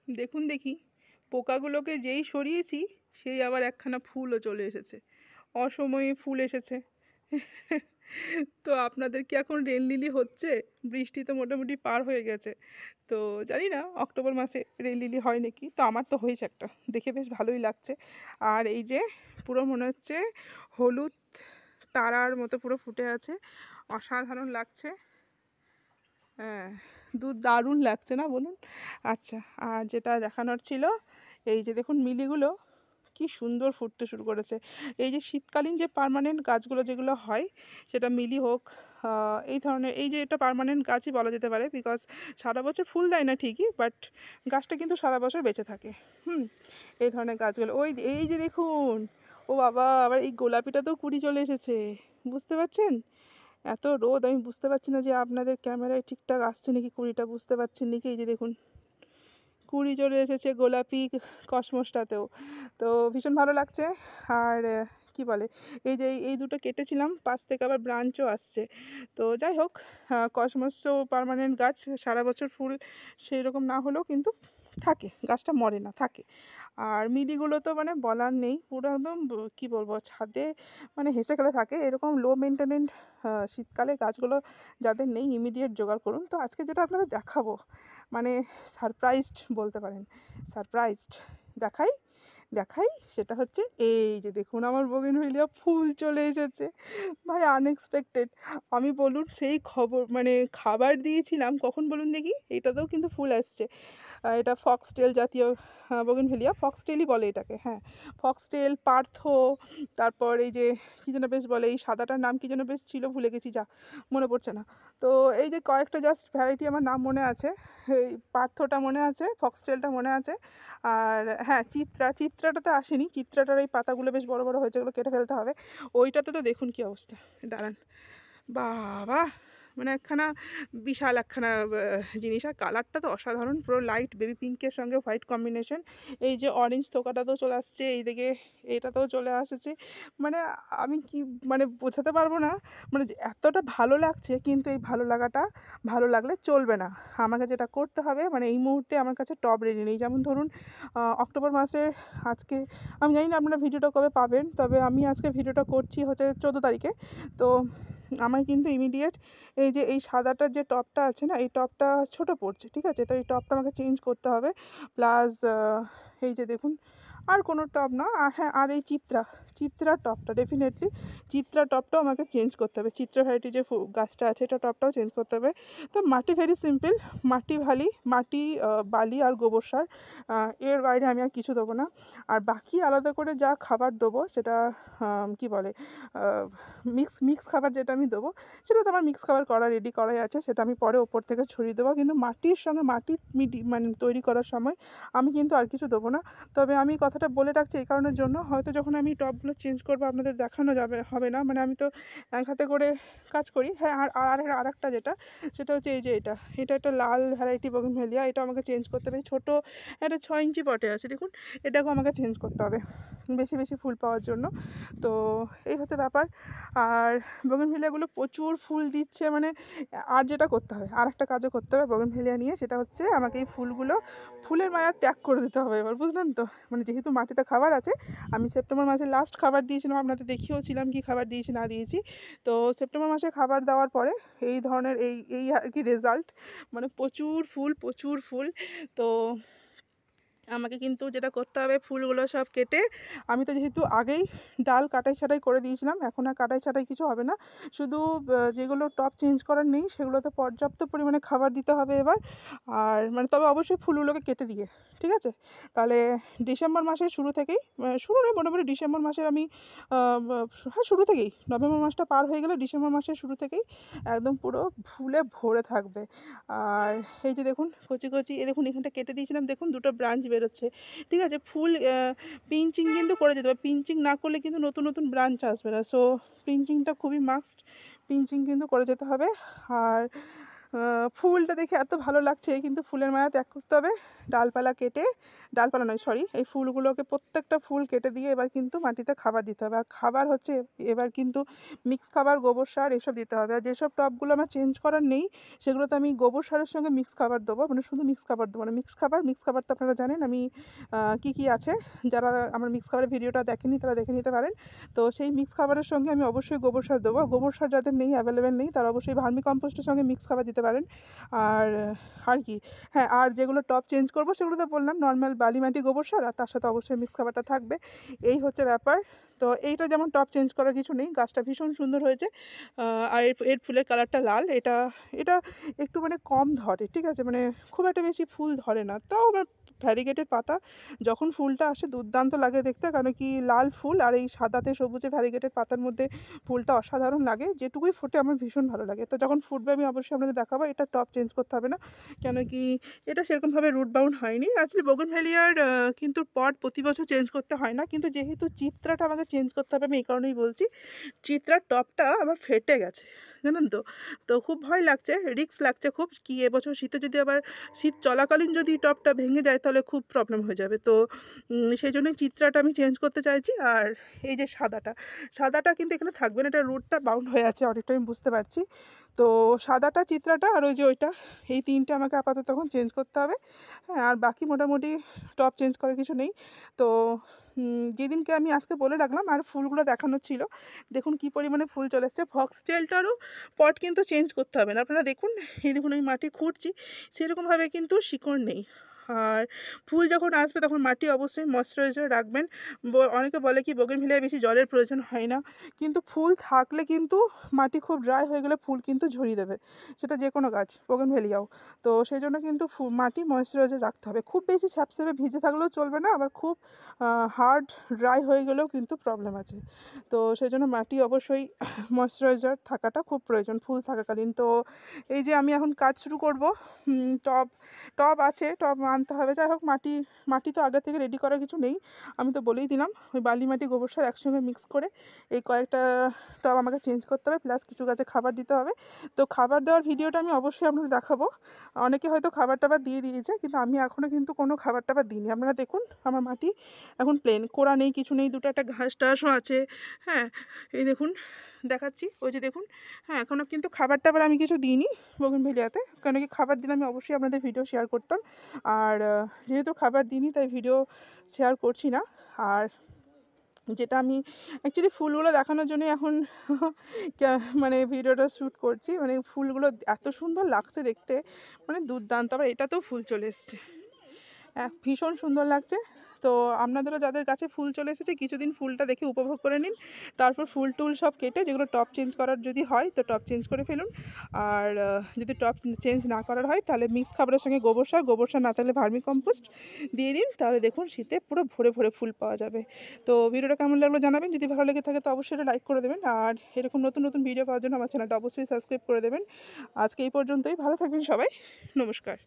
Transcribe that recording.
দেখুন দেখি, পোকাগুলোকে যেই সরিয়েছি সেই আবার একখানা ফুলও চলে এসেছে, অসময়ে ফুল এসেছে। তো আপনাদের কি এখন রেন লিলি হচ্ছে? বৃষ্টি তো মোটামুটি পার হয়ে গেছে। তো জানি না অক্টোবর মাসে রেন লিলি হয় নাকি, তো আমার তো হয়েছে একটা, দেখে বেশ ভালোই লাগছে। আর এই যে পুরো মনে হচ্ছে হলুদ তারার মতো পুরো ফুটে আছে, অসাধারণ লাগছে। হ্যাঁ, দারুণ লাগছে না বলুন? আচ্ছা, আর যেটা দেখানোর ছিল, এই যে দেখুন মিলিগুলো কি সুন্দর ফুটতে শুরু করেছে। এই যে শীতকালীন যে পার্মানেন্ট গাছগুলো যেগুলো হয়, সেটা মিলি হোক, এই ধরনের, এই যে এটা পার্মানেন্ট গাছই বলা যেতে পারে, বিকজ সারা বছর ফুল দেয় না ঠিকই, বাট গাছটা কিন্তু সারা বছর বেঁচে থাকে। হুম, এই ধরনের গাছগুলো, ওই এই যে দেখুন, ও বাবা, আবার এই গোলাপিটাতেও কুড়ি চলে এসেছে, বুঝতে পারছেন? এত রোদ, আমি বুঝতে পারছি না যে আপনাদের ক্যামেরায় ঠিকঠাক আসছে নাকি, কুড়িটা বুঝতে পারছেন নাকি। এই যে দেখুন, কুড়ি চলে এসেছে গোলাপি কসমসটাতেও। তো ভীষণ ভালো লাগছে। আর কি বলে, এই যে এই দুটো কেটেছিলাম, পাশ থেকে আবার ব্রাঞ্চও আসছে। তো যাই হোক, কসমসও পার্মানেন্ট গাছ, সারা বছর ফুল সেই রকম না হলেও কিন্তু থাকে, গাছটা মরে না, থাকে। আর মিডিগুলো তো মানে বলার নেই, পুরো একদম কী বলবো, ছাদে মানে হেসে খেলে থাকে। এরকম লো মেনটেনেন্ট শীতকালে গাছগুলো যাদের নেই, ইমিডিয়েট জোগাড় করুন। তো আজকে যেটা আপনাদের দেখাবো, মানে সারপ্রাইজড বলতে পারেন, সারপ্রাইজড দেখাই দেখাই সেটা হচ্ছে, এই যে দেখুন আমার বোগেনভেলিয়া ফুল চলে এসেছে ভাই, আনএক্সপেক্টেড। আমি বলুন সেই খবর মানে খাবার দিয়েছিলাম কখন বলুন দেখি, এটাতেও কিন্তু ফুল আসছে। এটা ফক্সটেল জাতীয় বোগেনভেলিয়া, ফক্সটেলই বলে এটাকে, হ্যাঁ, ফক্সটেল, পার্থ, তারপর এই যে কী যেন বেশ বলে, এই সাদাটার নাম কী যেন বেশ ছিল, ভুলে গেছি, যা মনে পড়ছে না। তো এই যে কয়েকটা জাস্ট ভ্যারাইটি আমার নাম মনে আছে, এই পার্থটা মনে আছে, ফক্সটেলটা মনে আছে, আর হ্যাঁ চিত্রাটাতে আসেনি, চিত্রাটার এই পাতাগুলো বেশ বড় বড় হয়েছে, এগুলো কেটে ফেলতে হবে। ওইটাতে তো দেখুন কী অবস্থা, দাঁড়ান, বাবা, মানে একখানা বিশাল একখানা জিনিস। আর কালারটা তো অসাধারণ, পুরো লাইট বেবি পিঙ্কের সঙ্গে হোয়াইট কম্বিনেশন। এই যে অরেঞ্জ থোকাটাতেও চলে আসছে, এইদিকে এটাতেও চলে আসছে। মানে আমি কি মানে বোঝাতে পারবো না, মানে যে এতটা ভালো লাগছে, কিন্তু এই ভালো লাগাটা ভালো লাগলে চলবে না। আমাকে যেটা করতে হবে, মানে এই মুহূর্তে আমার কাছে টব রেডি নেই। যেমন ধরুন অক্টোবর মাসে আজকে, আমি জানি না আপনারা ভিডিওটা কবে পাবেন, তবে আমি আজকে ভিডিওটা করছি হচ্ছে 14 তারিখে। তো আমায় কিন্তু ইমিডিয়েট এই যে এই সাদাটার যে টপটা আছে না, এই টপটা ছোট পড়ছে, ঠিক আছে? তো এই টপটা আমাকে চেঞ্জ করতে হবে। প্লাস এই যে দেখুন, আর কোনো টপ না, হ্যাঁ, আর এই চিত্রার টপটা ডেফিনেটলি, চিত্রা টপটাও আমাকে চেঞ্জ করতে হবে। চিত্রা ভ্যারাইটি যে গাছটা আছে, এটা টপটাও চেঞ্জ করতে হবে। তো মাটি ভেরি সিম্পল, মাটি, বালি আর গোবর সার, এর বাইরে আমি আর কিছু দেবো না। আর বাকি আলাদা করে যা খাবার দেবো সেটা কি বলে, মিক্স খাবার যেটা আমি দেবো, সেটা তো আমার মিক্স খাবার করা রেডি করাই আছে, সেটা আমি পরে ওপর থেকে ছড়িয়ে দেবো। কিন্তু মাটির সঙ্গে মাটি মানে তৈরি করার সময় আমি কিন্তু আর কিছু দেবো না। তবে আমি কথাটা বলে রাখছি এই কারণের জন্য, হয়তো যখন আমি টবগুলো চেঞ্জ করবো আপনাদের দেখানো হবে না, মানে আমি তো এক হাতে করে কাজ করি। হ্যাঁ, আর একটা যেটা, সেটা হচ্ছে এই যে এটা একটা লাল ভ্যারাইটি বোগেনভেলিয়া, এটা আমাকে চেঞ্জ করতে হবে। ছোটো একটা 6 ইঞ্চি পটে আছে দেখুন, এটাকেও আমাকে চেঞ্জ করতে হবে বেশি বেশি ফুল পাওয়ার জন্য। তো এই হচ্ছে ব্যাপার। আর বোগেনভেলিয়াগুলো প্রচুর ফুল দিচ্ছে, মানে আর যেটা করতে হবে, আর একটা কাজও করতে হবে বোগেনভেলিয়া নিয়ে, সেটা হচ্ছে আমাকে এই ফুলের মায়া ত্যাগ করে দিতে হবে এবার, বুঝলেন তো? মানে যেহেতু মাটিতে খাবার আছে, আমি সেপ্টেম্বর মাসে লাস্ট খাবার দিয়েছিলাম, আপনাদের দেখিয়েওছিলাম কি খাবার দিয়েছি না দিয়েছি। তো সেপ্টেম্বর মাসে খাবার দেওয়ার পরে এই ধরনের এই এই আর কি রেজাল্ট, মানে প্রচুর ফুল। তো আমাকে কিন্তু যেটা করতে হবে, ফুলগুলো সব কেটে, আমি তো যেহেতু আগেই ডাল কাটাই ছাঁটাই করে দিয়েছিলাম, এখন আর কাটাই ছাঁটাই কিছু হবে না, শুধু যেগুলো টপ চেঞ্জ করার নেই সেগুলোতে পর্যাপ্ত পরিমাণে খাবার দিতে হবে এবার। আর মানে তবে অবশ্যই ফুলগুলোকে কেটে দিয়ে, ঠিক আছে? তাহলে ডিসেম্বর মাসের শুরু থেকেই, শুরু নয়, মোটামুটি ডিসেম্বর মাসের আমি হ্যাঁ, শুরু থেকেই, নভেম্বর মাসটা পার হয়ে গেলে ডিসেম্বর মাসের শুরু থেকেই একদম পুরো ফুলে ভরে থাকবে। আর এই যে দেখুন কচি কচি, এ দেখুন এখানটা কেটে দিয়েছিলাম, দেখুন দুটো ব্রাঞ্চ বেরোচ্ছে, ঠিক আছে? ফুল পিঞ্চিং কিন্তু করে যেতে হবে, পিঞ্চিং না করলে কিন্তু নতুন নতুন ব্রাঞ্চ আসবে না। সো পিঞ্চিংটা খুবই মাস্ট, পিঞ্চিং কিন্তু করে যেতে হবে। আর ফুলটা দেখে এত ভালো লাগছে, কিন্তু ফুলের মায়া ত্যাগ করতে হবে। ডালপালা কেটে, ডালপালা নয় সরি, এই ফুলগুলোকে প্রত্যেকটা ফুল কেটে দিয়ে এবার কিন্তু মাটিতে খাবার দিতে হবে। আর খাবার হচ্ছে এবার কিন্তু মিক্স খাবার, গোবর সার এসব দিতে হবে। আর যেসব টবগুলো আমার চেঞ্জ করার নেই সেগুলোতে আমি গোবর সারের সঙ্গে মিক্স খাবার দেবো, মানে শুধু মিক্স খাবার দেবো না। মিক্স খাবার তো আপনারা জানেন আমি কী কী আছে, যারা আমার মিক্স খাবারের ভিডিওটা দেখেনি তারা দেখে নিতে পারেন। তো সেই মিক্স খাবারের সঙ্গে আমি অবশ্যই গোবর সার দেবো। গোবর সার যাদের নেই, অ্যাভেলেবেল নেই, তারা অবশ্যই ভার্মি কম্পোস্টের সঙ্গে মিক্স খাবার দিতে পারেন। আর আর কি, হ্যাঁ, আর যেগুলো টপ চেঞ্জ করবো সেগুলো তো বললাম নর্মাল বালি মাটি গোবর সার, আর তার সাথে অবশ্যই মিক্স খাবারটা থাকবে। এই হচ্ছে ব্যাপার। তো এইটা যেমন টপ চেঞ্জ করার কিছু নেই, গাছটা ভীষণ সুন্দর হয়েছে। আর এর ফুলের কালারটা লাল। এটা এটা একটু মানে কম ধরে, ঠিক আছে, মানে খুব একটা বেশি ফুল ধরে না। তাও আমার ভ্যারিগেটেড পাতা, যখন ফুলটা আসে দুর্দান্ত লাগে দেখতে, কারণ কি লাল ফুল আর এই সাদাতে সবুজে ভ্যারিগেটেড পাতার মধ্যে ফুলটা অসাধারণ লাগে। যেটুকুই ফোটে আমার ভীষণ ভালো লাগে। তো যখন ফুটবে আমি অবশ্যই আপনাদের দেখাবো। এটা টপ চেঞ্জ করতে হবে না, কেন কি এটা সেরকমভাবে রুট বাউন্ড হয়নি। অ্যাকচুয়ালি বোগেনভেলিয়ার কিন্তু পট প্রতি বছর চেঞ্জ করতে হয় না, কিন্তু যেহেতু চিত্রাটা আমাকে চেঞ্জ করতে হবে আমি এই কারণেই বলছি। চিত্রার টপটা আবার ফেটে গেছে, জানেন তো। তো খুব ভয় লাগছে, রিস্ক লাগছে খুব, কি এবছর শীতে যদি আবার শীত চলাকালীন যদি টপটা ভেঙে যায় তাহলে খুব প্রবলেম হয়ে যাবে। তো সেই জন্যই চিত্রাটা আমি চেঞ্জ করতে চাইছি। আর এই যে সাদাটা কিন্তু এখানে থাকবে না, এটা রুটটা বাউন্ড হয়ে আছে অনেকটা, আমি বুঝতে পারছি। তো সাদাটা, চিত্রাটা আর ওই যে ওইটা, এই তিনটে আমাকে আপাতত তখন চেঞ্জ করতে হবে। হ্যাঁ, আর বাকি মোটামুটি টপ চেঞ্জ করার কিছু নেই। তো যেদিনকে আমি আজকে বলে রাখলাম, আর ফুলগুলো দেখানো ছিল, দেখুন কি পরিমাণে ফুল চলে এসছে। ফক্সটেলটারও পট কিন্তু চেঞ্জ করতে হবে না। আপনারা দেখুন, এই দেখুন আমি মাটি খুঁড়ছি, সেরকমভাবে কিন্তু শিকড় নেই। আর ফুল যখন আসবে তখন মাটি অবশ্যই ময়েশ্চারাইজার রাখবেন। অনেকে বলে কি বোগেনভেলিয়ায় বেশি জলের প্রয়োজন হয় না, কিন্তু ফুল থাকলে কিন্তু মাটি খুব ড্রাই হয়ে গেলে ফুল কিন্তু ঝরিয়ে দেবে, সেটা যে কোনো গাছ, বোগেনভেলিয়াও। তো সেই জন্য কিন্তু মাটি ময়েশ্চারাইজার রাখতে হবে। খুব বেশি স্যাপস্যাপে ভিজে থাকলেও চলবে না, আবার খুব হার্ড ড্রাই হয়ে গেলেও কিন্তু প্রবলেম আছে। তো সেই জন্য মাটি অবশ্যই ময়েশ্চারাইজার থাকাটা খুব প্রয়োজন ফুল থাকাকালীন। তো এই যে আমি এখন কাজ শুরু করব। টব আছে, টব আনতে হবে। যাই হোক, মাটি তো আগে থেকে রেডি করার কিছু নেই, আমি তো বলেই দিলাম। ওই বালি মাটি গোবর সার একসঙ্গে মিক্স করে এই কয়েকটা টব আমাকে চেঞ্জ করতে হবে, প্লাস কিছু গাছে খাবার দিতে হবে। তো খাবার দেওয়ার ভিডিওটা আমি অবশ্যই আপনাদের দেখাবো। অনেকে হয়তো খাবার টাবার দিয়ে দিয়েছে, কিন্তু আমি এখনও কিন্তু কোনো খাবার টাবার দিইনি। আপনারা দেখুন আমার মাটি এখন প্লেন, কোড়া নেই, কিছু নেই, দুটো একটা ঘাস টাসও আছে। হ্যাঁ, এই দেখুন দেখাচ্ছি, ওই যে দেখুন। হ্যাঁ, এখনও কিন্তু খাবার টাবার আমি কিছু দিইনি বোগেনভেলিয়াতে, কারণ কি খাবার দিলে আমি অবশ্যই আপনাদের ভিডিও শেয়ার করতাম। আর যেহেতু খাবার দিইনি তাই ভিডিও শেয়ার করছি না। আর যেটা আমি অ্যাকচুয়ালি ফুলগুলো দেখানোর জন্যই এখন মানে ভিডিওটা শ্যুট করছি। মানে ফুলগুলো এত সুন্দর লাগছে দেখতে, মানে দুর্দান্ত। আবার এটাতেও ফুল চলে এসছে, ভীষণ সুন্দর লাগছে। তো আপনাদেরও যাদের গাছে ফুল চলে এসেছে কিছুদিন ফুলটা দেখে উপভোগ করে নিন, তারপর ফুল টুল সব কেটে যেগুলো টপ চেঞ্জ করার যদি হয় তো টপ চেঞ্জ করে ফেলুন। আর যদি টপ চেঞ্জ না করার হয় তাহলে মিক্স খাবারের সঙ্গে গোবর সার না থাকলে ভার্মি কম্পোস্ট দিয়ে দিন, তাহলে দেখুন শীতে পুরো ভরে ভরে ফুল পাওয়া যাবে। তো ভিডিওটা কেমন লাগলো জানাবেন, যদি ভালো লেগে থাকে তো অবশ্যই লাইক করে দেবেন। আর এরকম নতুন নতুন ভিডিও পাওয়ার জন্য আমার চ্যানেলটা অবশ্যই সাবস্ক্রাইব করে দেবেন। আজকে এই পর্যন্তই, ভালো থাকবেন সবাই, নমস্কার।